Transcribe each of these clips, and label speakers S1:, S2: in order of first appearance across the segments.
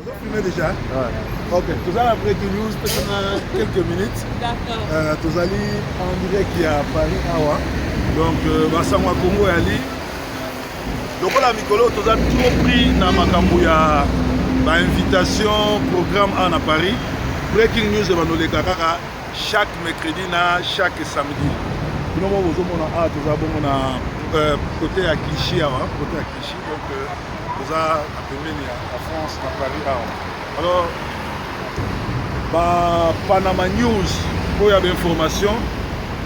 S1: Vous avez filmé déjà?
S2: Ouais.
S1: Ok, tout à breaking news, peut-être quelques minutes.
S3: D'accord.
S1: Tout allez en direct qui à Paris, Awa. Donc, Bassangwa Congo Ali. Donc, là, Mikolo, tout a trop pris dans ma cambouya, ma invitation, programme à Paris. Breaking news, de Kakara, chaque mercredi, chaque samedi. Nous avons côté à Clichy, côté à Clichy. Donc, nous avons appelé à France, à Paris. Alors, Panama News, pour y avoir information,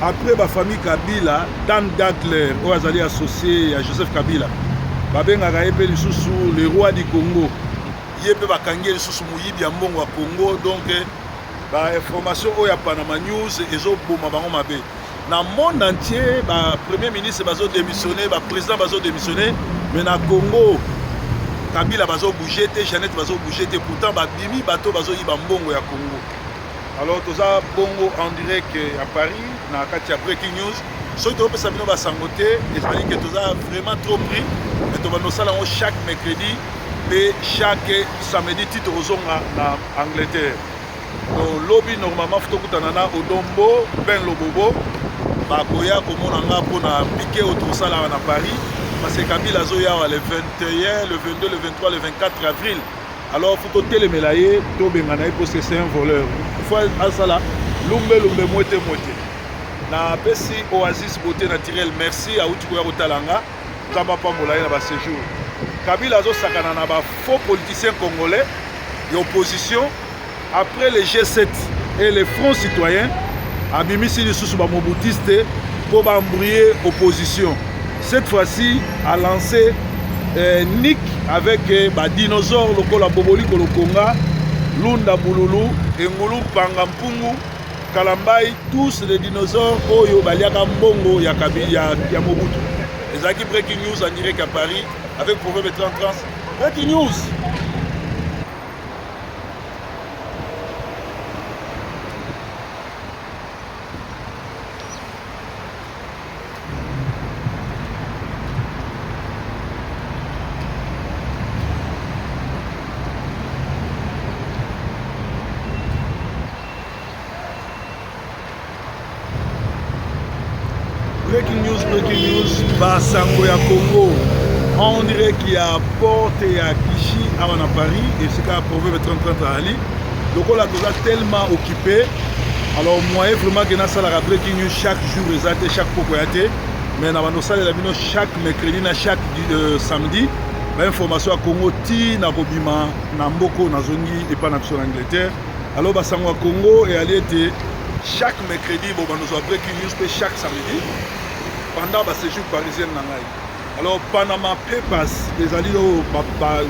S1: après la famille Kabila, Dan Dagler, où ils allaient associer à Joseph Kabila, le roi du Congo, il peut bakangi sous Mouyib Yambongo Congo, donc information où y a Panama News et zo Bomabango Mabe. Dans le monde entier, le Premier ministre va démissionner, le président va démissionner, mais dans le Congo, Kabila va bouger, Jeannette va bouger, pourtant Bimi bateau va y Mbongo ya Congo. Alors tout ça bongo en direct à Paris, dans la breaking news. Ceux qui ont fait ça sangoté, et ça dit que tout ça vraiment trop pris, mais tout va nous ça chaque mercredi et chaque samedi titre aux en Angleterre. Donc lobby normalement faut que nana Odombo, Ben Lobobo, bakoya comme on a pour piquer autour ça là à Paris. Parce que Kabila Zoya le 21, le 22, le 23, le 24 avril. Alors il faut que les mélaillés, parce que c'est un voleur. Il faut à ça là, lumbe moitié. Na pesi Oasis beauté naturelle, merci à Outikoya Otalanga, Zamba Pamolaye na séjour. Kabila Zo sakana na ba faux politiciens congolais, l'opposition, après les G7 et les Fronts citoyens, Abimisi de Soussouba Moboutiste pour embrouiller opposition. Cette fois-ci, a lancé Nick avec dinosaures lokola Boboli Kolokonga, Lunda Bululu, Engulu Pangampungu, Kalambai, tous les dinosaures Oyo Baliaka Mbongo ya Mobutu. Les acquis Breaking News en direct à Paris avec Proverbe 30. Breaking News. Breaking news, Basango ya Congo. On dirait qu'il y a porte à Clichy à Paris et c'est qu'à Proverbe 30 à Ali. Donc on a déjà tellement occupé. Alors moi vraiment que ça la breaking news chaque jour exact chaque pokoyate. Mais na bando sala la bino chaque mercredi na chaque samedi. Ba information à Congo ti na bobima na mboko na zongi et pas na en Angleterre. Alors Basango ya Congo et Ali était chaque mercredi bon nous a breaking news chaque samedi. Pendant le séjour parisien. Alors, Panama Papers, les alliés au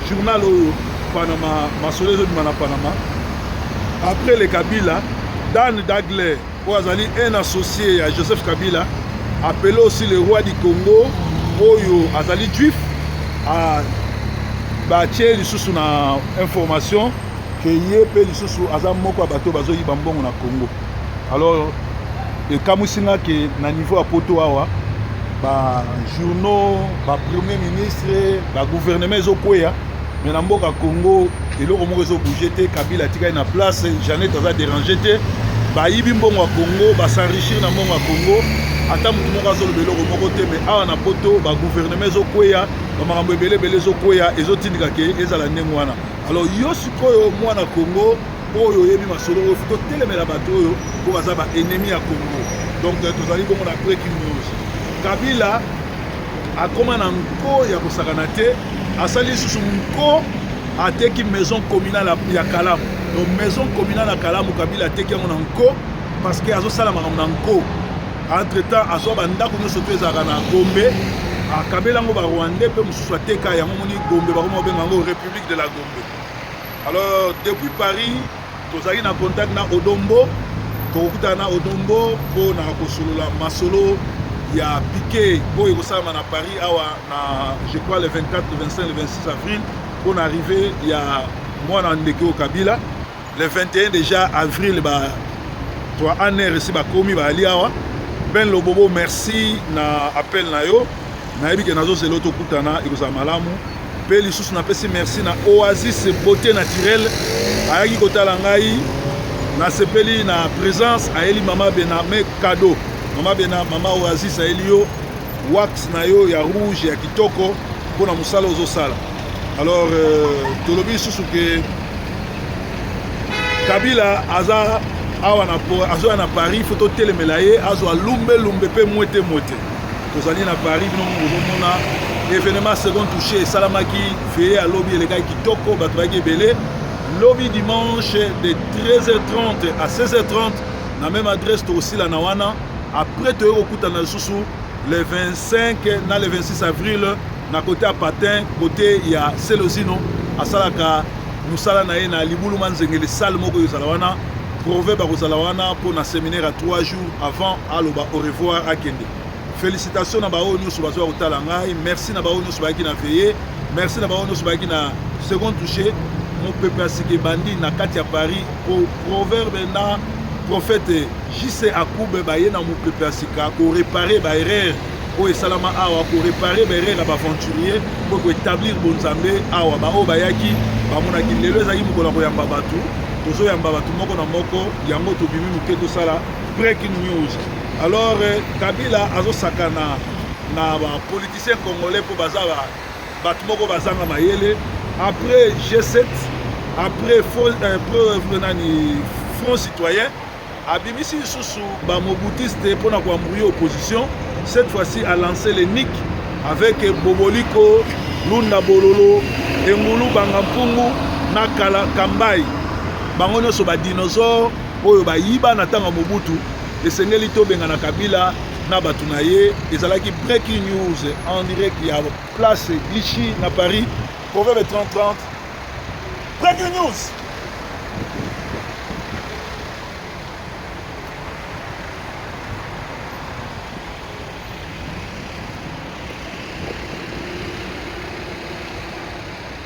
S1: journal au Panama, Massolé de Panama. Après les Kabila, Dan Dagler, un associé à Joseph Kabila, appelé aussi le roi du Congo, Oyo Azali Juif, à bâtir une information que Yépe sous Azamoko Bato Bazoyi Bambon na Congo. Alors, le Kamoussina qui est à niveau à Potoawa, journaux, premier ministre, gouvernement Zokoya, mais dans le Congo, et le Congo bougé, Kabila tika na place, Jeannette a dérangé, Ibi Mbongo Congo, s'enrichir dans le Congo, attends mon raso le bélo au côté, mais à na poto, gouvernement Zokoya, Marambo Belé Zokoya, et Zotindika et Zalanengwana. Alors, Yosuko, moi na Congo, Oyo Yebi Masolo, il faut télémer la bateau pour avoir ennemi à Congo. Donc, nous allons voir la breaking news. Kabila a commandé un co ya Kosakanate, a sali sous un a teki maison communale à Kalam. Donc maison communale à Kalam, Kabila a teki un co parce que a sala un co. Entre temps, a so banda ko so teza na Gombe, a Kabila ngo ba Rwanda pe mususu teka ya moni Gombe ba ko benga ngo République de la Gombe. Alors depuis Paris, nous avons en contact na Odombo, na Odombo pour na kosolola masolo. Il y a piqué pour à Paris, je crois le 24, le 25, le 26 avril, pour arriver, il y a moi dans le Kabila. Le 21 déjà avril, toi en air ici, commis Ben Lobobo, merci na appel na yo. Na ebi ke nazo zelo to kutana, il vous a malamu. pe lisusu napesi merci na Oasis beauté naturelle ayaki kotala ngai nasepeli na présence ayeli mama Bename cadeau mama Oasis ayeli yo wax na yo ya rouge ya kitoko mpona mosala ozosala. Alors tolobi lisusu ke Kabila aza awa na Paris faut totelemela ye azwa lumbe pe mwete tozali na Paris bino ozomona événement second touché esalamaki feye ya lobi elekaki kitoko bato bayaki ebele lobi dimanche de 13h30 à 16h30 na même adresse tokosila na wana. Après toyei kokutana lisusu le 25 na le 26 avril na côté ya Patin côté ya Selozino asalaka musala na ye na libuluma nzengeli salle moko yozala wana prove bakozala wana pour na séminaire à 3 jours avant aloba au revoir akende. Félicitations na bao nyonso bazwa kotala ngai, merci na bao nyonso bayaki na veillée, merci na bao nyonso bayaki na second touché mon peuple asike bandi na kati ya Paris pour proverbe na prophète JC Akoube baye na mon peuple asika pour réparer ba erreur o esalama awa pour réparer ba erreur ba aventurier pour établir bonzambe awa ba o bayaki bamonaki lelo ezaki mokolo koyamba batu tozoyamba batu moko na moko yango tobimi moke tosala breaking news. Alors Kabila azosakana na bapoliticien congolais po baza batu moko bazanga mayele après G7 après Front Citoyen abimisi lisusu bamobutiste mpona koambrouiller opposition. Cette fois-ci a lancé le NIC avec Boboliko, Lunda Bololo, Engulu Bangampungu, Nakala Kambai. Bango nyonso ba dinosaure oyo bayiba na tanga Mobutu esengeli tobenga na Kabila na batu na ye. Ezalaki breaking news en direct ya place Clichy na Paris. Proverbe 30-30. Breaking news.